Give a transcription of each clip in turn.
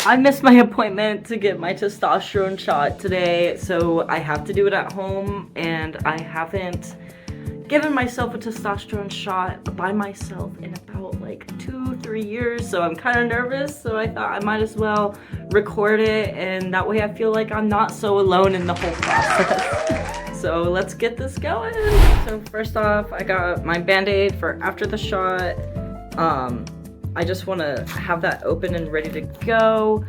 I missed my appointment to get my testosterone shot today, so I have to do it at home, and I haven't given myself a testosterone shot by myself in about like 2-3 years, so I'm kind of nervous, so I thought I might as well record it, and that way I feel like I'm not so alone in the whole process. So let's get this going. So first off, I got my Band-Aid for after the shot. I just want to have that open and ready to go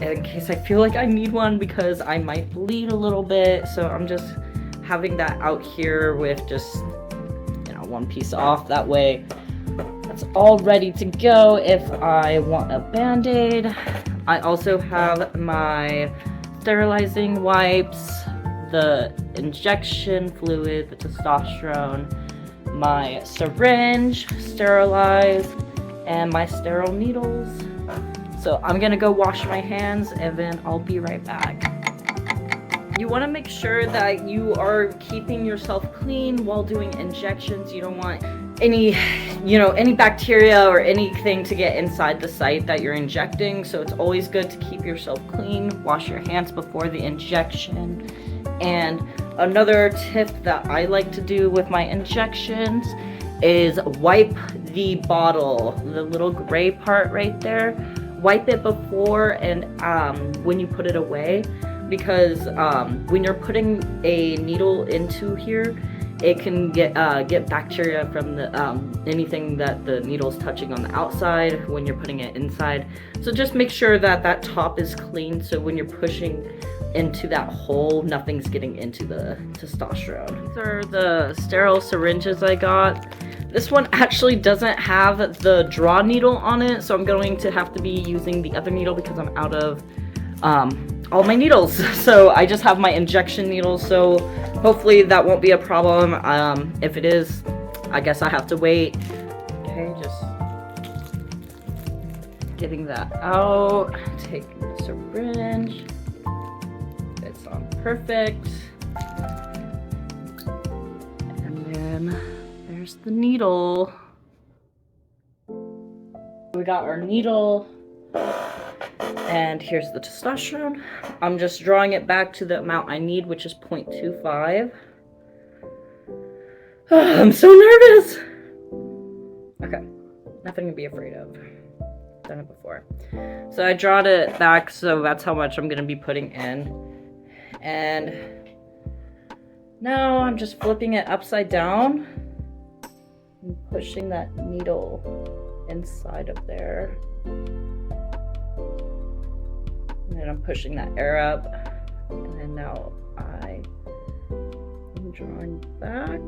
in case I feel like I need one because I might bleed a little bit. So I'm just having that out here with just, you know, one piece off. That way that's all ready to go if I want a Band-Aid. I also have my sterilizing wipes, the injection fluid, the testosterone, my syringe sterilized, and my sterile needles. So I'm gonna go wash my hands and then I'll be right back. You wanna make sure that you are keeping yourself clean while doing injections. You don't want any bacteria or anything to get inside the site that you're injecting. So it's always good to keep yourself clean. Wash your hands before the injection. And another tip that I like to do with my injections is wipe the bottle, the little gray part right there. Wipe it before and when you put it away, because when you're putting a needle into here, it can get bacteria from the anything that the needle's touching on the outside when you're putting it inside. So just make sure that that top is clean, so when you're pushing into that hole, nothing's getting into the testosterone. These are the sterile syringes I got. This one actually doesn't have the draw needle on it, so I'm going to have to be using the other needle because I'm out of all my needles. So I just have my injection needle, so hopefully that won't be a problem. If it is, I guess I have to wait. Okay, just getting that out. Taking the syringe. It's on perfect. And then there's the needle. We got our needle. And here's the testosterone. I'm just drawing it back to the amount I need, which is 0.25. Oh, I'm so nervous. Okay, nothing to be afraid of. Done it before. So I drawed it back, so that's how much I'm gonna be putting in. And now I'm just flipping it upside down and pushing that needle inside of there. And then I'm pushing that air up, and then now I am drawing back.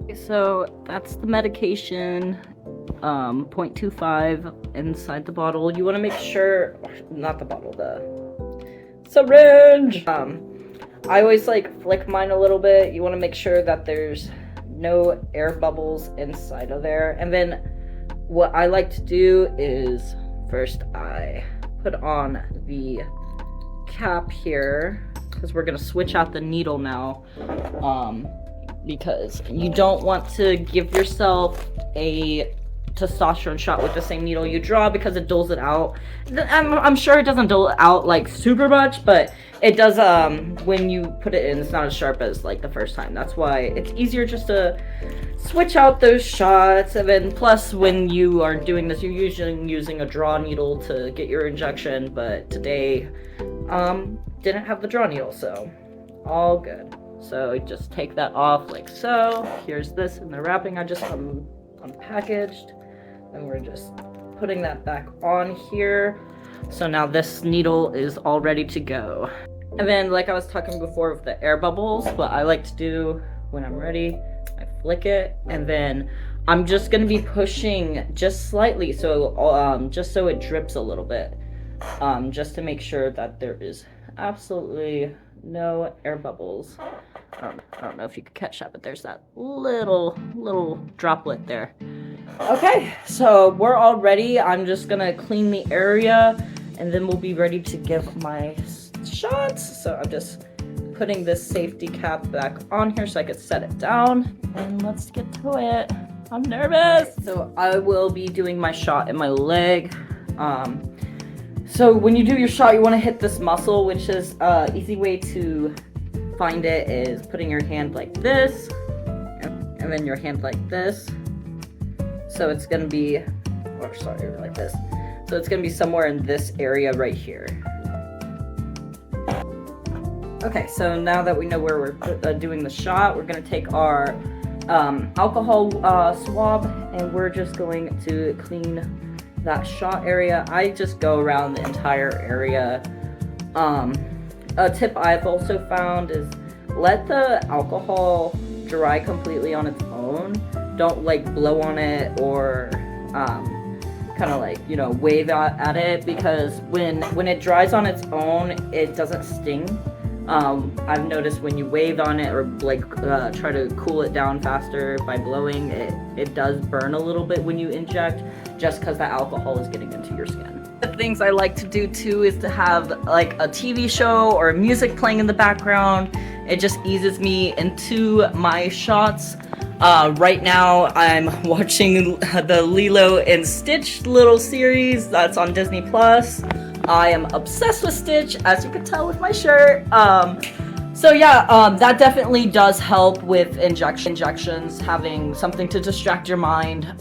Okay, so that's the medication, 0.25 inside the bottle. You want to make sure, not the bottle, the syringe. I always like flick mine a little bit. You want to make sure that there's no air bubbles inside of there, and then what I like to do is first I put on the cap here, because we're gonna switch out the needle now, because you don't want to give yourself a testosterone shot with the same needle you draw, because it dulls it out. I'm sure it doesn't dull it out like super much, but it does when you put it in, it's not as sharp as like the first time. That's why it's easier just to switch out those shots. And then plus when you are doing this, you're usually using a draw needle to get your injection, but today didn't have the draw needle, so all good. So just take that off like so. Here's this in the wrapping I just unpackaged, and we're just putting that back on here. So now this needle is all ready to go. And then, like I was talking before with the air bubbles, what I like to do when I'm ready, I flick it, and then I'm just gonna be pushing just slightly, so just so it drips a little bit, just to make sure that there is absolutely no air bubbles. I don't know if you could catch that, but there's that little droplet there. Okay, so we're all ready. I'm just gonna clean the area, and then we'll be ready to give my shots. So I'm just putting this safety cap back on here so I could set it down, and let's get to it. I'm nervous. So I will be doing my shot in my leg. So when you do your shot, you want to hit this muscle, which is easy way to find it is putting your hand like this, and then your hand like this. So it's gonna be, or sorry, like this. So it's gonna be somewhere in this area right here. Okay, so now that we know where we're doing the shot, we're gonna take our alcohol swab, and we're just going to clean that shot area. I just go around the entire area. A tip I've also found is let the alcohol dry completely on its own. Don't like blow on it or kind of like, you know, wave at it, because when it dries on its own, it doesn't sting. I've noticed when you wave on it or like try to cool it down faster by blowing, it does burn a little bit when you inject, just because the alcohol is getting into your skin. The things I like to do too is to have like a TV show or music playing in the background. It just eases me into my shots. Right now I'm watching the Lilo and Stitch little series that's on Disney Plus. I am obsessed with Stitch, as you can tell with my shirt. So yeah, that definitely does help with injections, having something to distract your mind.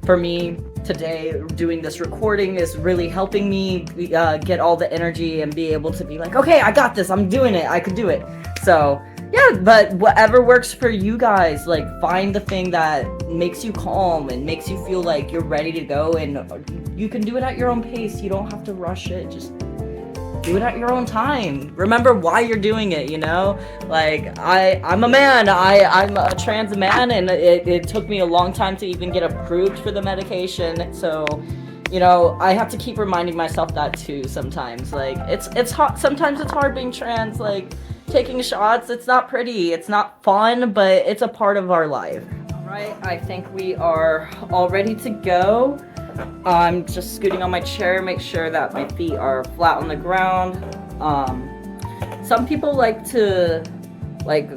For me today, doing this recording is really helping me get all the energy and be able to be like, okay, I got this, I'm doing it, I can do it. So yeah, but whatever works for you guys, like find the thing that makes you calm and makes you feel like you're ready to go, and you can do it at your own pace. You don't have to rush it, just do it at your own time. Remember why you're doing it, you know? Like, I'm a man, I'm a trans man, and it took me a long time to even get approved for the medication, so, you know, I have to keep reminding myself that too sometimes. Like, it's hard, sometimes it's hard being trans, like, taking shots, it's not pretty, it's not fun, but it's a part of our life. Alright, I think we are all ready to go. I'm just scooting on my chair, make sure that my feet are flat on the ground. Some people like to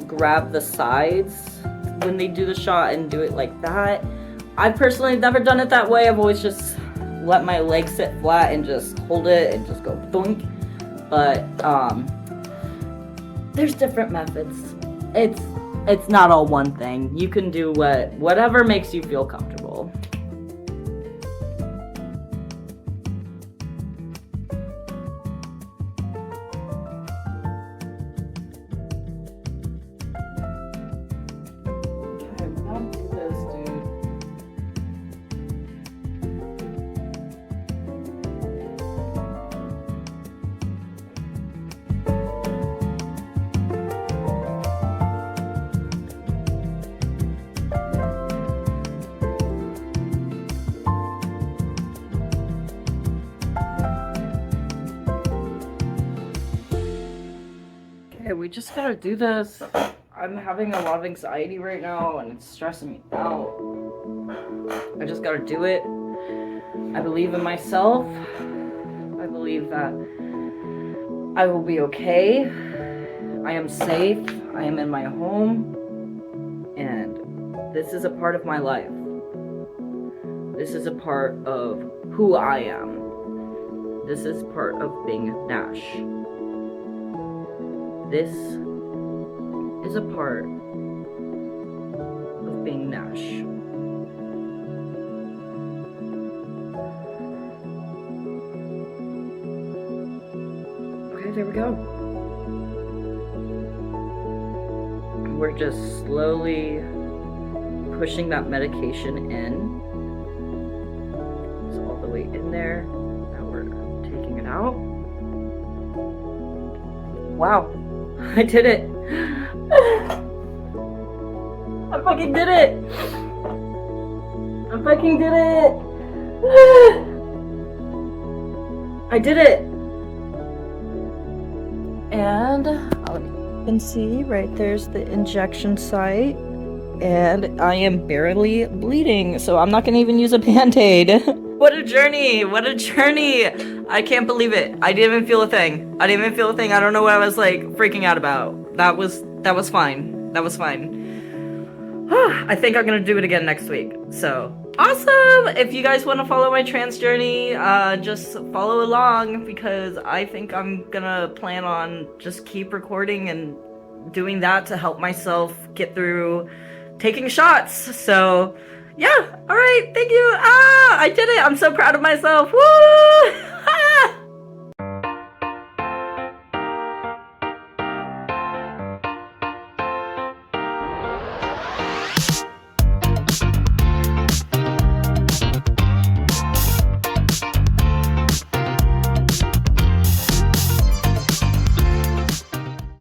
grab the sides when they do the shot and do it like that. I personally have never done it that way. I've always just let my legs sit flat and just hold it and just go boink. But there's different methods. It's not all one thing. You can do whatever makes you feel comfortable. Okay, we gotta do this, dude. Okay, we just gotta do this. I'm having a lot of anxiety right now and it's stressing me out. I just gotta do it. I believe in myself. I believe that I will be okay. I am safe. I am in my home. And this is a part of my life. This is a part of who I am. This is part of being Nash. This is a part of being Nash. Okay, there we go. We're just slowly pushing that medication in. It's all the way in there. Now we're taking it out. Wow. I did it! I fucking did it! I fucking did it! I did it! And you can see right there's the injection site, and I am barely bleeding, so I'm not gonna even use a band-aid. What a journey! What a journey! I can't believe it. I didn't even feel a thing. I didn't even feel a thing. I don't know what I was like freaking out about. That was fine. That was fine. I think I'm gonna do it again next week. So awesome! If you guys want to follow my trans journey, just follow along, because I think I'm gonna plan on just keep recording and doing that to help myself get through taking shots. So yeah, all right, thank you. I did it. I'm so proud of myself. Woo!